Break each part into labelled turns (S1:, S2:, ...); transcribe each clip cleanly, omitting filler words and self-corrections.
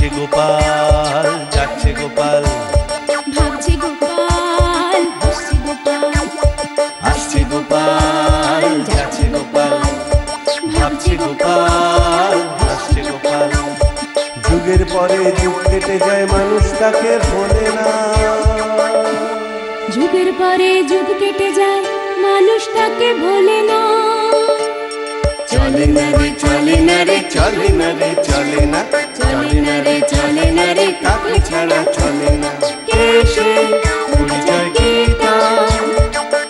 S1: আসছে গোপাল, যাচ্ছে গোপাল,
S2: ভাবছে গোপাল, হাসছে গোপাল,
S1: আসছে গোপাল, যাচ্ছে গোপাল, ভাবছে গোপাল, হাসছে গোপাল। যুগের পরে যুগ কেটে যায়, মানুষ তাকে ভোলে না।
S2: যুগের পরে যুগ কেটে যায়, মানুষ তাকে ভোলে না।
S1: চলে না রে, চলে না রে, চলে না রে, চলে না, চলে না রে, চলে না রে, কাকে ছাড়া চলে না। কে সে পরিচয় কি তার?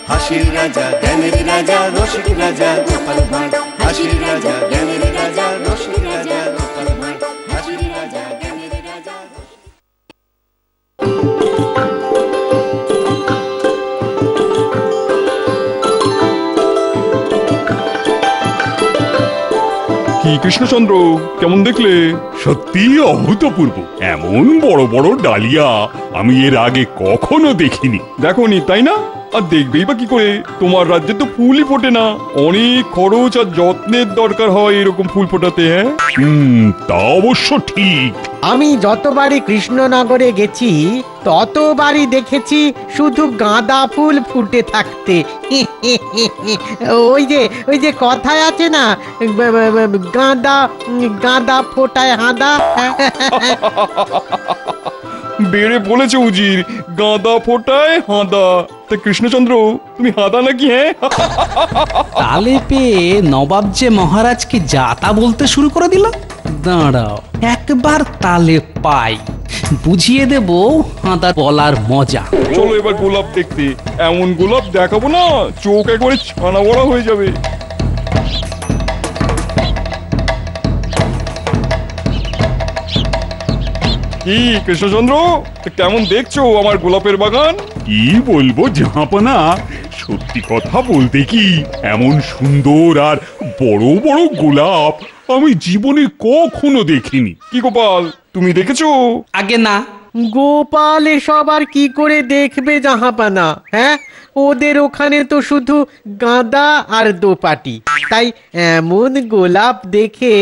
S1: হাসির রাজা, জ্ঞানের রাজা, রসিক রাজা গোপাল ভাঁড়। হাসির রাজা, জ্ঞানের রাজা, রসিক রাজা গোপাল ভাঁড়। হাসির রাজা, জ্ঞানের রাজা।
S3: কি কৃষ্ণচন্দ্র, কেমন দেখলে?
S4: সত্যি অভূতপূর্ব। এমন বড় বড় ডালিয়া আমি এর আগে কখনো দেখিনি।
S3: দেখোনি তাই না? আর দেখবেই বা কি করে? তোমার রাজ্যে তো ফুলই ফোটে না। অনেক খরচ আর যত্নের দরকার হয় এরকম ফুল ফোটাতে। হ্যাঁ,
S4: তা অবশ্য ঠিক।
S5: আমি যতবারই কৃষ্ণনগরে গেছি ততবারই দেখেছি শুধু গাঁদা ফুল ফুটে থাকতে। ওই যে কথায় আছে না, গাঁদা গাঁদা ফোটায় হাঁদা।
S3: বেড়ে বলেছে উজির, গাঁদা ফোটায় হাঁদা। তা কৃষ্ণচন্দ্র, তুমি হাঁদা নাকি? হ্যাঁ,
S6: তালে পেয়ে নবাব যে মহারাজকে যাতা বলতে শুরু করে দিল। দাঁড়াও, একবার তালে পাই, বুঝিয়ে দেব হাঁদা বলার মজা।
S3: চলো এবার গোলাপ দেখতে। এমন গোলাপ দেখাবো না, চোখ একবারে ছানা বড়া হয়ে যাবে। কি কৃষ্ণচন্দ্র, কেমন দেখছো আমার গোলাপের বাগান?
S4: কি বলবো জাহাপনা, সত্যি কথা বলতে কি, এমন সুন্দর আর বড় বড় গোলাপ আমি জীবনে কখনো দেখিনি।
S3: কি গোপাল, তুমি দেখেছো?
S6: আগে না।
S5: গোপাল এসব আর কি করে দেখবে জাহাপানা? হ্যাঁ, ওদের ওখানে তো শুধু গাঁদা আর দোপাটি। তাই এমন গোলাপ দেখে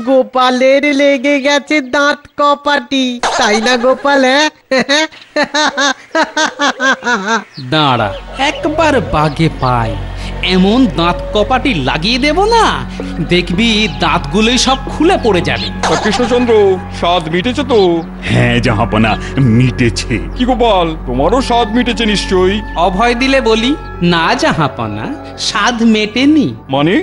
S5: গোপালের লেগে গেছে দাঁত কপাটি। তাই না গোপাল? হ্যাঁ,
S6: দাঁড়া, একবার বাগে পাই, এমন দাঁত কপাটি লাগিয়ে দেব না, দেখবি দাঁতগুলোই সব খুলে পড়ে যাবে।
S3: তা কৃষ্ণচন্দ্র, স্বাদ মিটেছে তো?
S4: হ্যাঁ জাহাপনা, মিটেছে।
S3: কি গোপাল, তোমারও স্বাদ মিটেছে নিশ্চয়ই?
S6: অভয় দিলে বলি, না জাহাপনা, স্বাদ মেটেনি।
S3: মানে?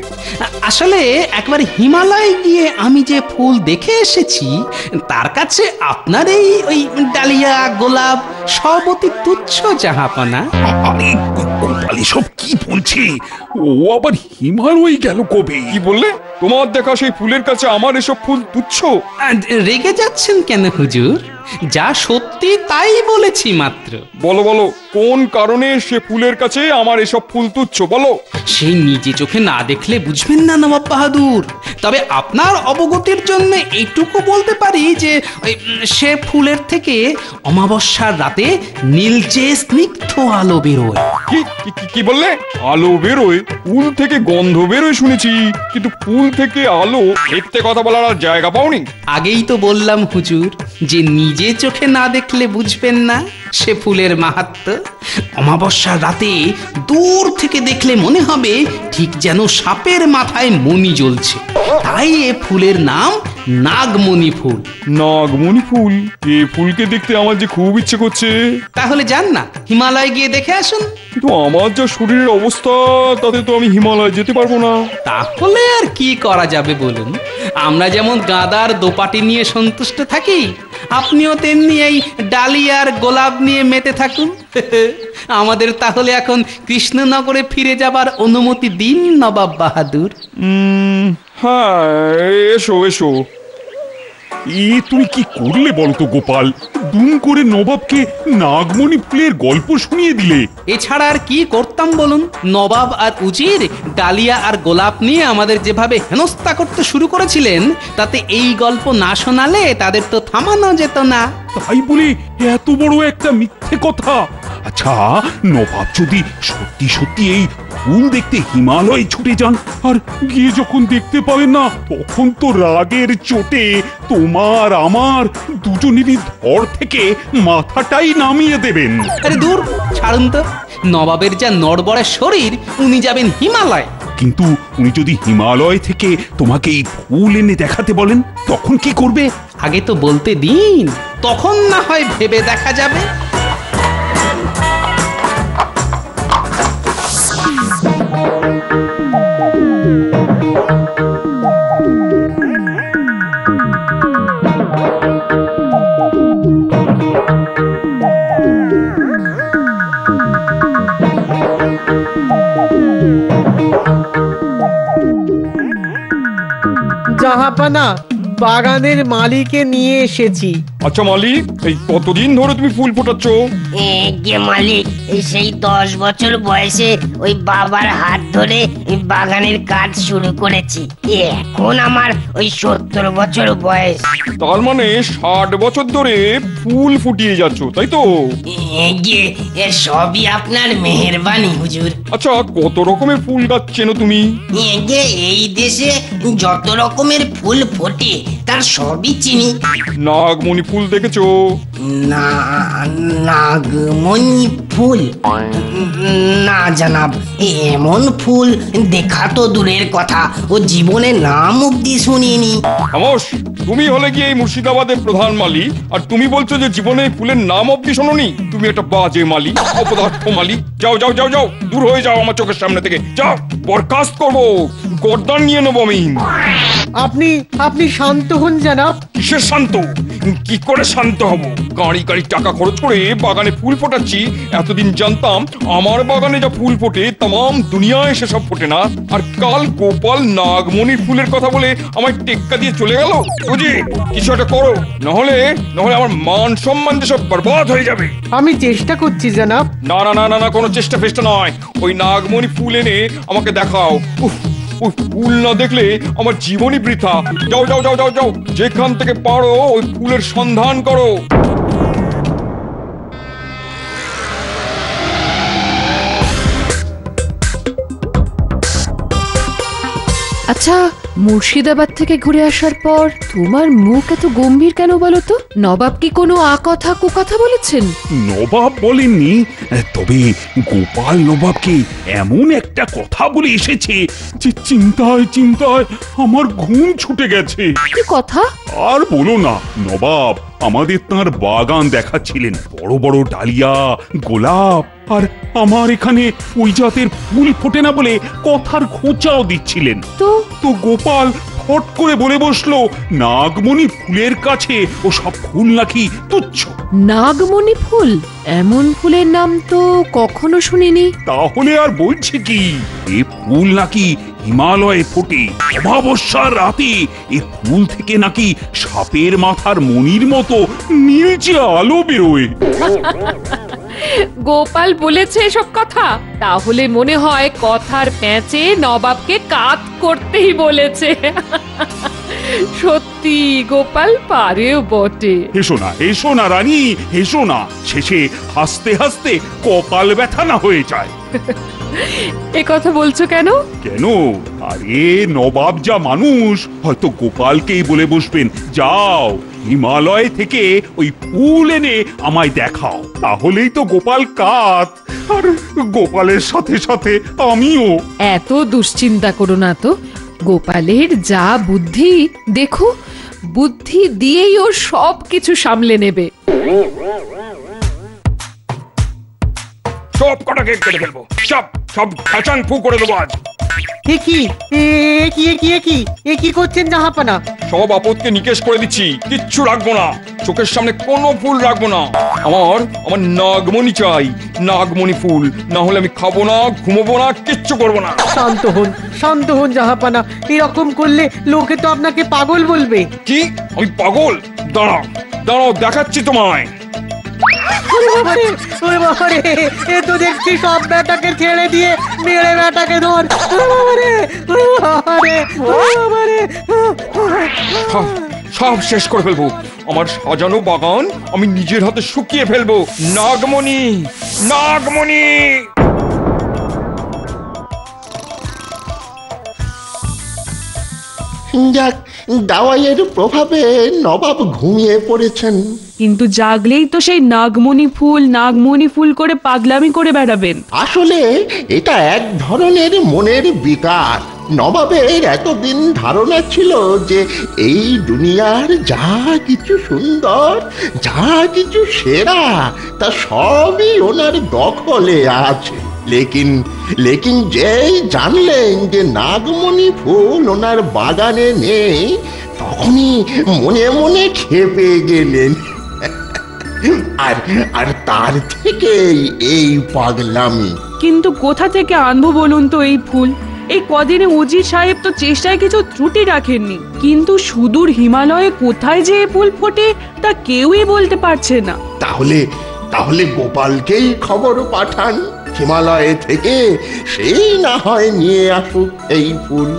S6: আসলে একবার হিমালয়ে গিয়ে আমি যে ফুল দেখে এসেছি, তার কাছে আপনার ওই ডালিয়া গোলাপ সব অতি তুচ্ছ জাহাপনা।
S4: আরে গোপাল এসব কি বলছে? ও আবার হিমালয় গেল কবে?
S3: কি বললে? তোমার দেখা সেই ফুলের কাছে আমার এসব ফুল তুচ্ছ?
S6: রেগে যাচ্ছেন কেন হুজুর? যা সত্যি তাই বলেছি মাত্র।
S3: বলো বলো, কোন কারণে সে ফুলের কাছে আমার এসব ফুল তুচ্ছ বলো।
S6: সেই নিজে চোখে না দেখলে বুঝবেন না নবাব বাহাদুর। তবে আপনার অবগতির জন্য এইটুকু বলতে পারি যে সে ফুলের থেকে অমাবস্যার রাতে নীলচে স্নিগ্ধ আলো বেরোয়।
S3: কি কি বললে? আলো বেরোয়? ফুল থেকে গন্ধ বেরোয় শুনেছি, কিন্তু ফুল থেকে আলো, দেখতে কথা বলার আর জায়গা পাওনি।
S6: আগেই তো বললাম হুজুর, যে নিজে চোখে না দেখলে বুঝবেন না সে ফুলের মাহাত্ম্য। অমাবস্যার রাতে দূর থেকে দেখলে মনে হবে ঠিক যেন সাপের মাথায় মণি জ্বলছে। তাই এ ফুলের নাম নাগমণি ফুল।
S3: নাগমণি ফুল? এ ফুলকে দেখতে আমার যে খুব ইচ্ছে করছে।
S6: তাহলে যান না, হিমালয় গিয়ে দেখে আসুন।
S3: কিন্তু আমার যা শরীরের অবস্থা, তাতে তো আমি হিমালয় যেতে পারবো না।
S6: তাহলে আর কি করা যাবে বলুন? আমরা যেমন গাদার দোপাটি নিয়ে সন্তুষ্ট থাকি, আপনিও তেমনি এই ডালিয়ার গোলাপ নিয়ে মেতে থাকুন। আমাদের তাহলে এখন কৃষ্ণনগরে ফিরে যাবার অনুমতি দিন নবাব বাহাদুর।
S3: হ্যাঁ, এসো এসো।
S4: তুমি কি করলে বলতো গোপাল? দুম করে নবাবকে নাগমণি ফুলের গল্প শুনিয়ে দিলে।
S6: এছাড়া আর কি করতাম বলুন? নবাব আর উজির ডালিয়া আর গোলাপ নিয়ে আমাদের যেভাবে হেনস্থা করতে শুরু করেছিলেন, তাতে এই গল্প না শোনালে তাদের তো থামানো যেত না।
S4: তাই বলে এত বড় একটা মিথ্যে কথা? আচ্ছা, নবাব যদি সত্যি সত্যি এই ফুল দেখতে হিমালয়ে ছুটে যান, আর গিয়ে যখন দেখতে পাবেন না, তখন তো রাগের চোটে তোমার আমার দুজনেরই ধর থেকে মাথাটাই নামিয়ে দেবেন।
S6: আরে দূর, ছাড়ুন তো। নবাবের যা নড়বড়ে শরীর, উনি যাবেন হিমালয়।
S4: কিন্তু উনি যদি হিমালয় থেকে তোমাকে এই ফুল এনে দেখাতে বলেন, তখন কি করবে?
S6: আগে তো বলতে দিন, তখন না হয় ভেবে দেখা যাবে।
S5: জাহাপানা, বাগানের মালিকে নিয়ে এসেছি।
S3: আচ্ছা মালিক, এই কতদিন ধরে তুমি ফুল ফোটাচ্ছ?
S7: গে মালিক, সেই 10 বছর বয়সে ওই বাবার হাত ধরে বাগানের কাজ শুরু করেছি। এখন আমার ওই 70 বছর বয়স।
S3: তার মানে 60 বছর ধরে ফুল ফুটিয়ে যাচ্ছ, তাই তো?
S7: গে সবই আপনার মেহেরবানি হুজুর।
S3: আচ্ছা, কত রকমের ফুল গাছ চেনো তুমি?
S7: গে এই দেশে যত রকমের ফুল ফোটে তার সবই চিনি।
S3: নাগমণি ফুল দেখেছো?
S7: না, নাগমণি ফুল না জানাব, এমন ফুল দেখা তো দূরের কথা, ও জীবনে নাম অব্দি শুনিনি।
S3: খামোশ! তুমি হলে কি এই মুর্শিদাবাদের প্রধান মালি, আর তুমি বলছো যে জীবনে এই ফুলের নাম অব্দি শোনোনি? তুমি একটা বাজে মালি, অপদার্থ মালি। যাও যাও যাও যাও, দূর হয়ে যাও আমার চোখের সামনে থেকে। যাও, বরখাস্ত করবো, গর্দান নিয়ে নেবো আমি।
S5: আপনি শান্ত হন জানাব।
S3: কিসের শান্ত? কি করে শান্ত হব? গাড়ি গাড়ি টাকা খরচ করে বাগানে ফুল ফোটাচ্ছি। এতদিন জানতাম আমার বাগানে যা ফুল ফোটে তাম দুনিয়ায় সেসব ফোটে না। আর কাল গোপাল নাগমণির ফুলের কথা বলে আমায় টেক্কা দিয়ে চলে গেল। বুঝি কিছু একটা করো, নহলে আমার মান সম্মান যেসব বরবাদ হয়ে যাবে।
S5: আমি চেষ্টা করছি জানাব।
S3: না না না না না, কোনো চেষ্টা ফেষ্টা নয়। ওই নাগমণি ফুল এনে আমাকে দেখাও। ওই ফুল না দেখলে আমার জীবনই বৃথা। যাও যাও যাও যাও যাও, যেখান থেকে পারো ওই ফুলের সন্ধান করো।
S8: আচ্ছা, মুর্শিদাবাদ থেকে ঘুরে আসার পর তোমার মুখ এত গম্ভীর কেন বলো তো? নবাব কি কোনো আকথা কুকথা বলেছেন?
S4: নবাব বলেননি, তবে গোপাল নবাবকে এমন একটা কথা বলে এসেছে যে চিন্তায় চিন্তায় আমার ঘুম ছুটে গেছে।
S8: কি কথা?
S4: আর বলো না, নবাব আমাদের তাঁর বাগান দেখাচ্ছিলেন। বড় বড় ডালিয়া, গোলাপ, আর আমার এখানে ওই জাতের ফুল ফোটে না বলে কথার খোঁচাও দিচ্ছিলেন। তো গোপাল ফট করে বলে বসলো, নাগমণি ফুলের কাছে ও সব ফুল নাকি তুচ্ছ।
S8: নাগমণি ফুল? এমন ফুলের নাম তো কখনো শুনিনি।
S4: তাহলে আর বলছে কি, এ ফুল নাকি হিমালয়ে ফোটে। অমাবস্যার রাতে এ ফুল থেকে নাকি সাপের মাথার মণির মতো নীলচে আলো বেরোয়।
S8: গোপাল বলেছে এসব কথা? তাহলে মনে হয় কথার প্যাঁচে নবাবকে কাত করতেই বলেছে। সত্যি গোপাল পারেও বটে।
S4: হেসো না রানী, হেসো না। শেষে হাসতে হাসতে কপাল ব্যথা না হয়ে যায়।
S8: এ কথা বলছো কেন?
S4: কেন? আরে নবাব যা মানুষ, হয়তো গোপালকেই বলে বসবেন, যাও হিমালয় থেকে ওই ফুল এনে আমায় দেখাও। তাহলেই তো গোপাল কাত, আর গোপালের সাথে সাথে আমিও।
S8: এত দুশ্চিন্তা করো না তো। গোপালের যা বুদ্ধি, দেখো বুদ্ধি দিয়েই ও সব কিছু সামলে নেবে।
S3: সব কটাকে কেটে ফেলবো, সব সব খাচাং ফু করে দেবো আজ।
S5: কি করছেন জাহাপানা?
S3: সব আপদকে নিকেশ করে দিচ্ছি, কিচ্ছু রাখবো না। চোখের সামনে কোনো ফুল রাখবো না। আমার নাগমণি চাই, নাগমণি ফুল। না হলে আমি খাবো না, ঘুমোবো না, কিচ্ছু করবো না।
S5: শান্ত হন জাহাপানা। এরকম করলে লোকে তো আপনাকে পাগল বলবে।
S3: কি আমি পাগল? দাঁড়াও দাঁড়াও, দেখাচ্ছি তোমায়।
S5: এ তো দেখছি সব বেটাকে ছেড়ে দিয়ে মেরে বেটাকে ধর।
S3: সব শেষ করে ফেলবো। আমার সাজানো বাগান আমি নিজের হাতে শুকিয়ে ফেলবো। নাগমণি, নাগমণি!
S9: যাক, দাওয়াইয়ের প্রভাবে নবাব ঘুমিয়ে পড়েছেন।
S10: কিন্তু জাগলেই তো সেই নাগমণি ফুল করে পাগলামি করে বেড়াবেন।
S9: আসলে এটা এক ধরনের মনের বিকার। নবাবের এতদিন ধারণা ছিল যে এই দুনিয়ার যা কিছু সুন্দর, যা কিছু সেরা, তা সবই ওনার দখলে আছে। লেকিন যেই জানলেন যে নাগমণি ফুল ওনার বাগানে নেই, তখনই মনে মনে খেপে গেলেন। আর তার থেকেই এই পাগলামি।
S10: কিন্তু কোথা থেকে আনবো বলুন তো এই ফুল? এই কদিনে উজির সাহেব তো চেষ্টায় কিছু ত্রুটি রাখেননি, কিন্তু সুদূর হিমালয়ে কোথায় যে এই ফুল ফোটে তা কেউই বলতে পারছে না।
S9: তাহলে গোপালকেই খবর পাঠান, হিমালয় থেকে সেই না হয় নিয়ে আসুক এই ফুল।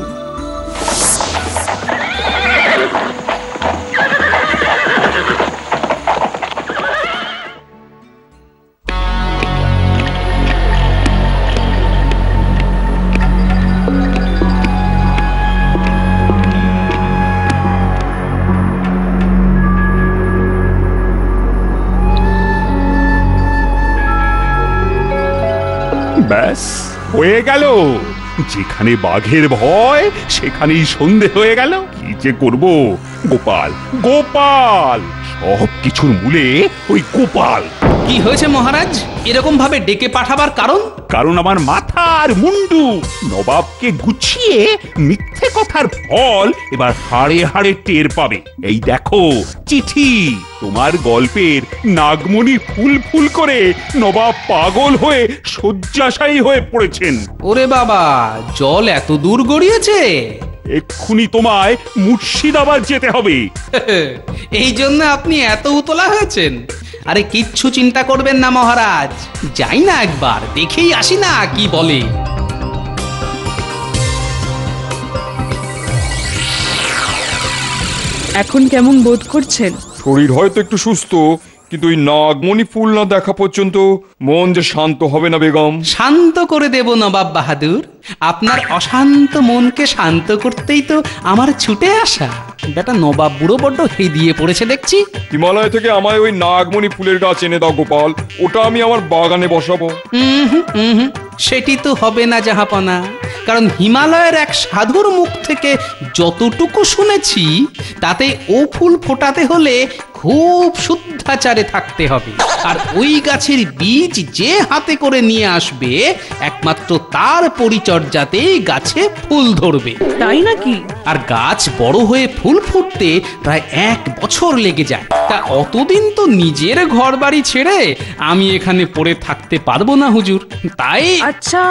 S4: ব্যাস হয়ে গেল। যেখানে বাঘের ভয় সেখানেই সন্ধে হয়ে গেল। কি যে করব? গোপাল, গোপাল, সব কিছুর মূলে ওই গোপাল।
S6: কি হয়েছে মহারাজ? এরকম ভাবে ডেকে পাঠাবার কারণ?
S4: কারণ আমার মাথার মুন্ডু নবাবকে গুছিয়ে মিথ্যে কথার ফল এবার হাড়ে হাড়ে টের পাবে। এই দেখো চিঠি, তোমার গল্পের নাগমণি ফুল ফুল করে নবাব পাগল হয়ে শয্যাশায়ী হয়ে পড়েছেন।
S6: ওরে বাবা, জল এত দূর গড়িয়েছে?
S4: এক্ষুনি তোমায় মুর্শিদাবাদ যেতে হবে।
S6: এই জন্য আপনি এত উতলা হয়েছেন? আরে কিচ্ছু চিন্তা করবেন না মহারাজ, যাই না একবার দেখেই আসি না কি বলে।
S10: এখন কেমন বোধ করছেন?
S3: শরীর হয়তো একটু সুস্থ, কিন্তু ওই নাগমণি ফুল না দেখা পর্যন্ত মন যে শান্ত হবে না বেগম।
S6: শান্ত করে দেব নবাব বাহাদুর। আপনার অশান্ত মনকে শান্ত করতেই তো আমার ছুটে আসা। বেটা নবাব বুড়ো বড্ড হেদিয়ে পড়েছে দেখছি।
S3: হিমালয় থেকে আমায় ওই নাগমণি ফুলের গাছ এনে দাও গোপাল, ওটা আমি আমার বাগানে বসাবো।
S6: সেটি তো হবে না জাহাপনা, কারণ হিমালয়ের এক সাধুর মুখ থেকে যতটুকু শুনেছি তাতে ও ফুল ফোটাতে হলে খুব শুদ্ধাচারে থাকতে হবে। আর ওই গাছের বীজ যে হাতে করে নিয়ে আসবে একমাত্র তার পরিচর্যাতেই গাছে ফুল ধরবে।
S10: তাই নাকি?
S6: আর গাছ বড় হয়ে ফুল ফুটতে প্রায় 1 বছর লেগে যায়। তা অতদিন তো নিজের ঘর বাড়ি ছেড়ে আমি এখানে পড়ে থাকতে পারবো না হুজুর। তাই
S10: আচ্ছা,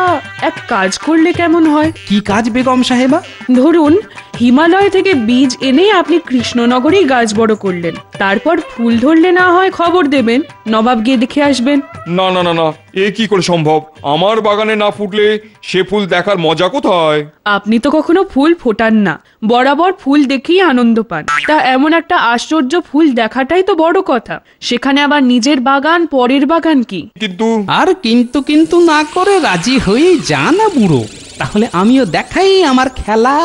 S10: এক কাজ করলে কেমন হয়?
S6: কি কাজ বেগম সাহেবা?
S10: ধরুন হিমালয় থেকে বীজ এনে আপনি কৃষ্ণনগরেই গাছ বড় করলেন, তারপর ফুল ধরলে না হয় খবর দেবেন, নবাব গিয়ে দেখে আসবেন।
S3: না না না না, এ কি করে সম্ভব? আমার বাগানে না ফুটলে সে ফুল দেখার মজা কোথায়?
S10: আপনি তো কখনো ফুল ফোটান না, বরাবর ফুল দেখেই আনন্দ পান। তা এমন একটা আশ্চর্য ফুল দেখাটাই তো বড় কথা, সেখানে আবার নিজের বাগান পরের বাগান কি?
S6: আর কিন্তু না করে রাজি হয়েই যা না বুড়ো, তাহলে আমিও দেখাই আমার খেলা।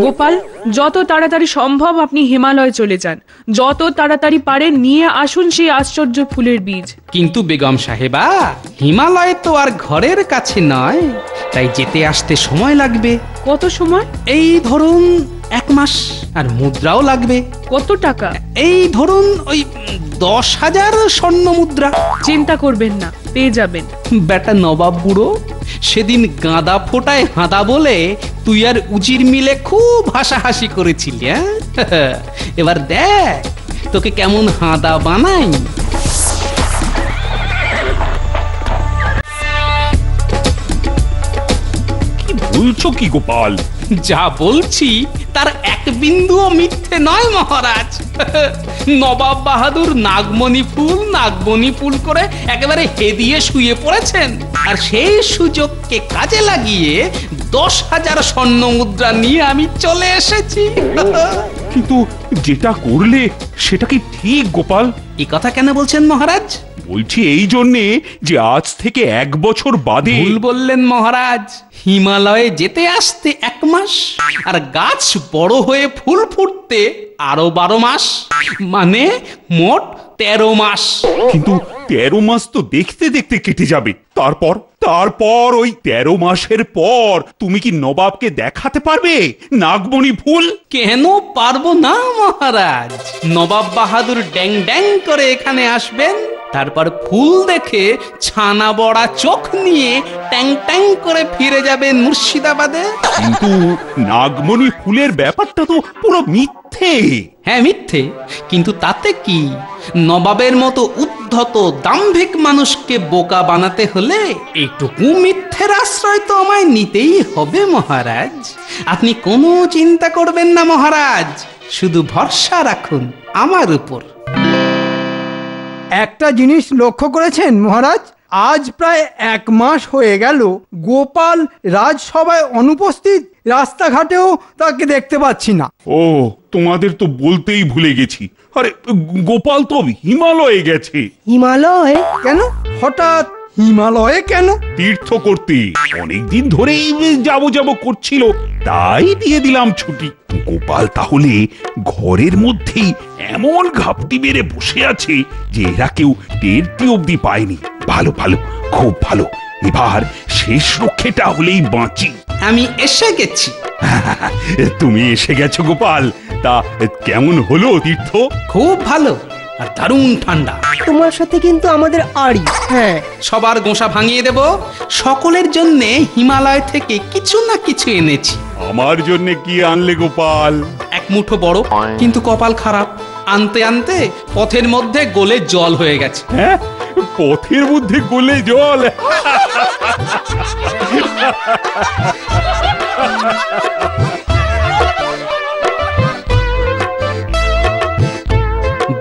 S10: গোপাল, যত তাড়াতাড়ি সম্ভব আপনি হিমালয় চলে যান, যত তাড়াতাড়ি পারেন নিয়ে আসুন সেই আশ্চর্য ফুলের বীজ।
S6: কিন্তু বেগম সাহেবা, হিমালয় তো আর ঘরের কাছে নয়, তাই যেতে আসতে সময় লাগবে।
S10: কত সময়?
S6: এই ধরুন 1 মাস, আর মুদ্রাও লাগবে।
S10: কত টাকা?
S6: এই ধরুন ওই 10,000 স্বর্ণ মুদ্রা।
S10: চিন্তা করবেন না, পেয়ে যাবেন।
S6: বেটা নবাব বুড়ো, সেদিন গাঁদা ফোটায় হাঁদা বলে তুই আর উজির মিলে খুব হাসাহাসি করেছিলি। এবার দেখ তোকে কেমন হাঁদা বানাই।
S4: কি বলছো কি গোপাল?
S6: যা বলছি তার এক বিন্দুও মিথ্যে নয় মহারাজ। নবাব বাহাদুর নাগমণি ফুল করে একেবারে হেদিয়ে শুয়ে পড়েছেন, আর সেই সুযোগকে কাজে লাগিয়ে 10,000 স্বর্ণ মুদ্রা নিয়ে আমি চলে এসেছি।
S4: কিন্তু যেটা করলে সেটা কি ঠিক গোপাল?
S6: এই কথা কেন বলছেন মহারাজ?
S4: বলছি এই জন্যে যে আজ থেকে 1 বছর বাদে।
S6: ভুল বললেন মহারাজ। হিমালয়ে যেতে আসতে 1 মাস, আর গাছ বড় হয়ে ফুল ফুটতে আরো 12 মাস, মানে মোট 13 মাস।
S4: কিন্তু 13 মাস তো দেখতে দেখতে কেটে যাবে। তারপর ওই 13 মাসের পর তুমি কি নবাবকে দেখাতে পারবে নাগমণি ফুল?
S6: কেন পারবো না মহারাজ? নবাব বাহাদুর ড্যাং ড্যাং করে এখানে আসবেন, তারপর ফুল দেখে ছানা বড়া চোখ নিয়ে ট্যাং ট্যাং করে ফিরে যাবেন মুর্শিদাবাদে।
S4: কিন্তু নাগমণি ফুলের ব্যাপারটা তো পুরো মিথ্যে।
S6: হ্যাঁ মিথ্যে, কিন্তু তাতে কি? নবাবের মতো উদ্ধত দাম্ভিক মানুষকে বোকা বানাতে হলে এইটুকু মিথ্যের আশ্রয় তো আমায় নিতেই হবে মহারাজ। আপনি কোনো চিন্তা করবেন না মহারাজ, শুধু ভরসা রাখুন আমার উপর।
S11: একটা জিনিস লক্ষ্য করেছেন মহারাজ? আজ প্রায় 1 মাস হয়ে গেল গোপাল রাজসভায় অনুপস্থিত। রাস্তাঘাটেও তাকে দেখতে পাচ্ছি না।
S4: ও, তোমাদের তো বলতেই ভুলে গেছি। আরে গোপাল তো হিমালয়ে গেছে।
S11: হিমালয়ে কেন? হঠাৎ হিমালয়ে কেন?
S4: তীর্থ করতে অনেকদিন ধরেই যাব করছিল, তাই দিয়ে দিলাম ছুটি। গোপাল তাহলে ঘরের মধ্যেই এমন ঘাপটি মেরে বসে আছে যে এরা কেউ টেরটি অব্দি পায়নি। ভালো, খুব ভালো। এবার শেষ রক্ষেটা হলেই বাঁচি।
S6: আমি এসে গেছি।
S4: তুমি এসে গেছো গোপাল? তা কেমন হলো তীর্থ?
S6: খুব ভালো, আর দারুণ ঠান্ডা।
S11: তোমার সাথে কিন্তু আমাদের আড়ি। হ্যাঁ,
S6: সবার গোঁসা ভাঙিয়ে দেব। সকলের জন্য হিমালয় থেকে কিছু না কিছু এনেছি।
S4: আমার জন্য কি আনলে গোপাল?
S6: 1 মুঠো বড়, কিন্তু কপাল খারাপ, আনতে আনতে পথের মধ্যে গলে জল হয়ে গেছে।
S4: হ্যাঁ, পথের মধ্যে গলে জল?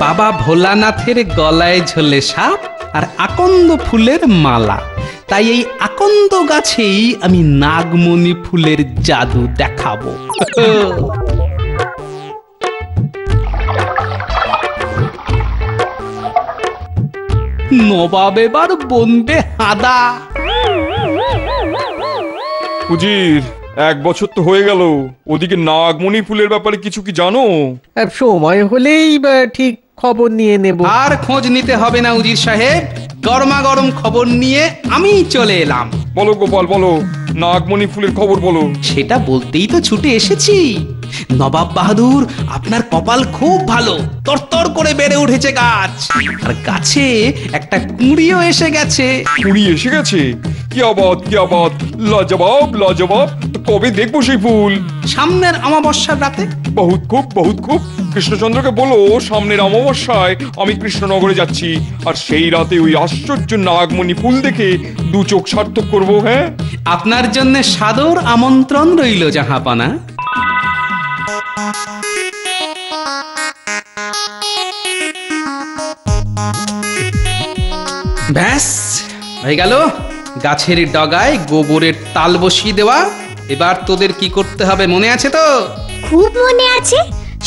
S6: বাবা ভোলানাথের গলায় ঝোলে সাপ আর আকন্দ ফুলের মালা, তাই এই আকন্দ গাছেই আমি নাগমণি ফুলের জাদু দেখাবো। নবাব এবার বনবে হাদা।
S3: উজির, 1 বছর তো হয়ে গেল। ওদিকে নাগমণি ফুলের ব্যাপারে কিছু কি জানো?
S5: সময় হলেই ঠিক খবর নিয়ে নেব।
S6: আর খোঁজ নিতে হবে না উজির সাহেব, গরমা গরম খবর নিয়ে আমি চলে এলাম।
S3: বলো গোপাল, বলো, নাগমণি ফুলের খবর বলো।
S6: সেটা বলতেই তো ছুটে এসেছি। নবাব বাহাদুর, আপনার কপাল খুব ভালো। তরতর করে বেড়ে উঠেছে গাছ, আর গাছে একটা কুঁড়িও এসে গেছে।
S3: কুঁড়ি এসে গেছে? কি আবাদ, লাজবাব। তো কবে দেখবো সেই ফুল?
S6: সামনের অমাবস্যার রাতে।
S3: বহুত খুব। কৃষ্ণচন্দ্রকে বলো সামনের অমাবস্যায় আমি কৃষ্ণনগরে যাচ্ছি, আর সেই রাতে ওই আশ্চর্য নাগমণি ফুল দেখে 2 চোখ সার্থক করবো। হ্যাঁ,
S6: আপনার জন্য সাদর আমন্ত্রণ রইল জাহাপানা। ব্যাস হয়ে গেল। গাছের ডগায় গোবরের তাল বসিয়ে দেওয়া। এবার তোদের কি করতে হবে মনে আছে তো?
S12: খুব মনে আছে।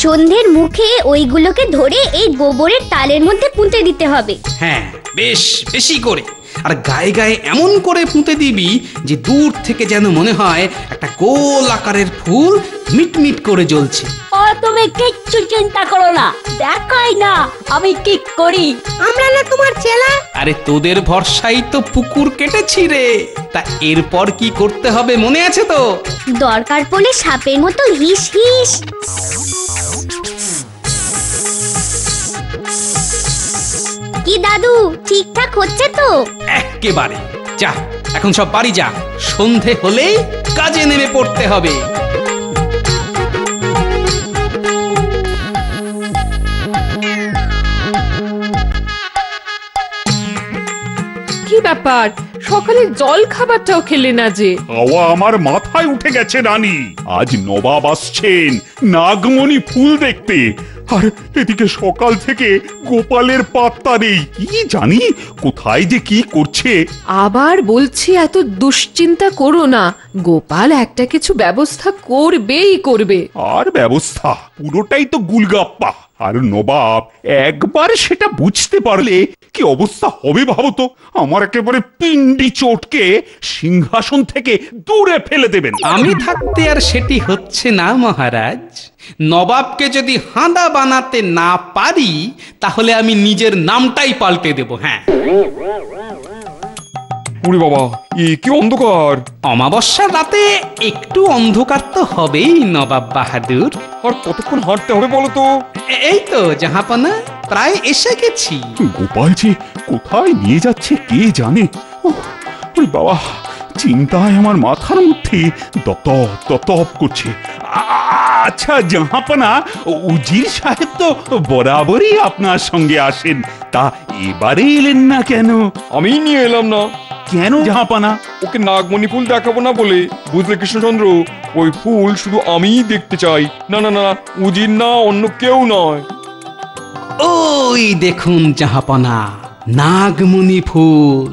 S12: সন্ধ্যের মুখে ওইগুলোকে ধরে এই গোবরের তালের মধ্যে পুঁতে দিতে হবে।
S6: হ্যাঁ, বেশ বেশি করে, আর গায়ে গায়ে এমন করে পুঁতে দিবি যে দূর থেকে যেন মনে হয় একটা গোল আকারের ফুল মিটমিট করে জ্বলছে।
S2: ও তুমি কিচ্ছু চিন্তা করো না, দেখাই না আমি কি করি।
S12: আমরা না তোমার চেলা?
S6: আরে তোদের ভরসাই তো পুকুর কেটেছি রে। তা এরপর কি করতে হবে মনে আছে তো?
S12: দরকার পড়লে সাপের মতো হিস হিস। কি দাদু, ঠিকঠাক হচ্ছে তো?
S6: একেবারে। যা, এখন সব বাড়ি যা। সন্ধে হলেই কাজে নেমে পড়তে হবে।
S8: কি ব্যাপার, সকালে জল খাবারটাও খেলে না যে?
S4: হাওয়া আমার মাথায় উঠে গেছে রানী। আজ নবাব আসছেন নাগমণি ফুল দেখতে, আর এদিকে সকাল থেকে গোপালের পাত্তা নেই। কি জানি কোথায় যে কি করছে।
S8: আবার বলছি এত দুশ্চিন্তা করো না, গোপাল একটা কিছু ব্যবস্থা করবেই করবে।
S4: আর ব্যবস্থা পুরোটাই তো গুলগাপ্পা। আর নবাব একবার সেটা বুঝতে পারলে কি অবস্থা হবে ভাবো তো। আমার একেবারে পিন্ডি চটকে সিংহাসন থেকে দূরে ফেলে দেবেন।
S6: আমি থাকতে আর সেটি হচ্ছে না মহারাজ। নবাবকে যদি হাঁদা বানাতে না পারি তাহলে আমি নিজের নামটাই পাল্টে দেব। হ্যাঁ,
S3: ওরে বাবা, এ কি অন্ধকার!
S6: অমাবস্যার রাতে একটু অন্ধকার তো হবেই নবাব বাহাদুর।
S3: আর কতক্ষণ হাঁটতে হবে বলো তো?
S6: এই তো জাহাপনা, প্রায় এসে গেছি।
S4: গোপাল যে কোথায় নিয়ে যাচ্ছে কে জানে। ওরে বাবা, চিন্তায় আমার মাথার মধ্যে দতপ দতপ করছে। আচ্ছা জাহাপনা, উজির সাহেব তো বরাবরই আপনার সঙ্গে আসেন, তা এবারে এলেন না কেন?
S3: আমি নিয়ে এলাম না।
S4: কেন জাহাপনা?
S3: ওকে নাগমণি ফুল দেখাবো না বলে, বুঝলে কৃষ্ণচন্দ্র? ওই ফুল শুধু আমিই দেখতে চাই। না না না, উজির না, অন্য কেউ নয়।
S6: ওই দেখুন জাহাপনা, নাগমণি ফুল।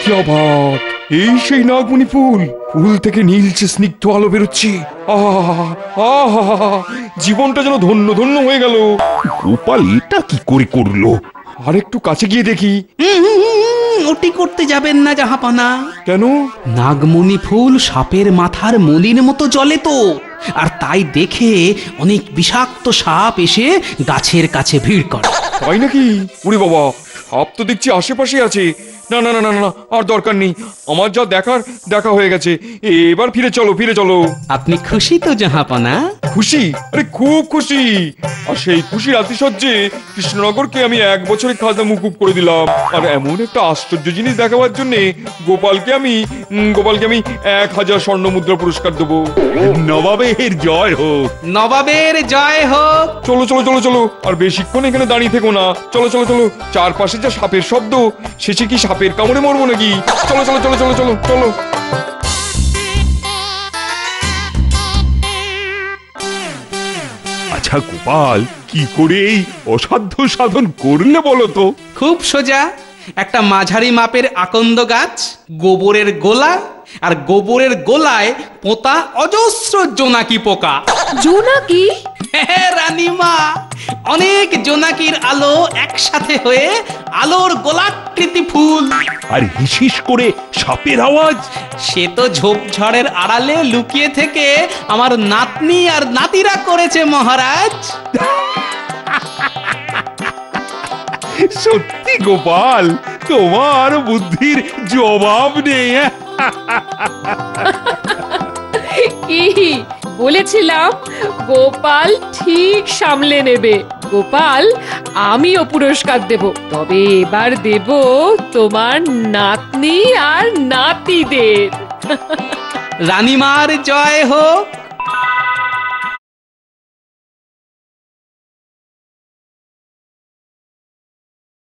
S3: কি অবাক! এই সেই নাগমণি ফুল। ফুল থেকে নীলচে স্নিগ্ধ আলো বেরোচ্ছে। জীবনটা যেন ধন্য ধন্য হয়ে গেল।
S4: গোপাল এটা কি করে করলো?
S3: আর একটু কাছে গিয়ে দেখি।
S6: ওটি করতে যাবেন না জাহাপনা।
S3: কেন?
S6: নাগমণি ফুল সাপের মাথার মলির মতো জ্বলে তো, আর তাই দেখে অনেক বিষাক্ত সাপ এসে গাছের কাছে ভিড় করে।
S3: তাই নাকি? ওরে বাবা, সাপ তো দেখছি আশেপাশে আছে। না না না না না, আর দরকার নেই। আমার যা দেখার দেখা হয়ে গেছে। এবার ফিরে চলো, ফিরে চলো।
S6: আপনি খুশি তো জাহাপনা?
S3: খুশি? আরে খুব খুশি। আর সেই খুশির আতিশয্যে কৃষ্ণনগরকে আমি 1 বছরের খাজনা মুকুব করে দিলাম। আর এমন একটা আশ্চর্য জিনিস দেখাবার জন্য গোপালকে আমি 1000 স্বর্ণ মুদ্রা পুরস্কার দেবো।
S4: নবাবের জয় হোক!
S6: নবাবের জয় হোক!
S3: চলো চলো চলো চলো, আর বেশিক্ষণ এখানে দাঁড়িয়ে থেকো না। চলো চলো চলো, চারপাশে যা সাপের শব্দ, শেষে কি সাপের কামড়ে মরবো নাকি? চলো চলো চলো চলো চলো চলো।
S4: আচ্ছা গোপাল, কি করে এই অসাধ্য সাধন করলে বলো তো?
S6: খুব সোজা। একটা মাঝারি মাপের আকন্দ গাছ, গোবরের গোলা, আর গোবরের গোলায় পোতা অজস্র জোনাকি পোকা।
S8: জোনাকি?
S6: হ্যাঁ রানীমা, অনেক জোনাকির আলো একসাথে হয়ে আলোর গোলাকৃতি ফুল।
S4: আর হিসিস করে সাপের আওয়াজ।
S6: সে তো ঝোপঝড়ের আড়ালে লুকিয়ে থেকে আমার নাতনি আর নাতিরা করেছে মহারাজ।
S4: সত্যি গোপাল, তোমার বুদ্ধির জবাব নেই।
S8: কি বলেছিলাম, গোপাল ঠিক সামলে নেবে। গোপাল, আমিও পুরস্কার দেব, তবে এবার দেব তোমার নাতনি আর নাতিদের।
S6: রানীমার জয় হোক!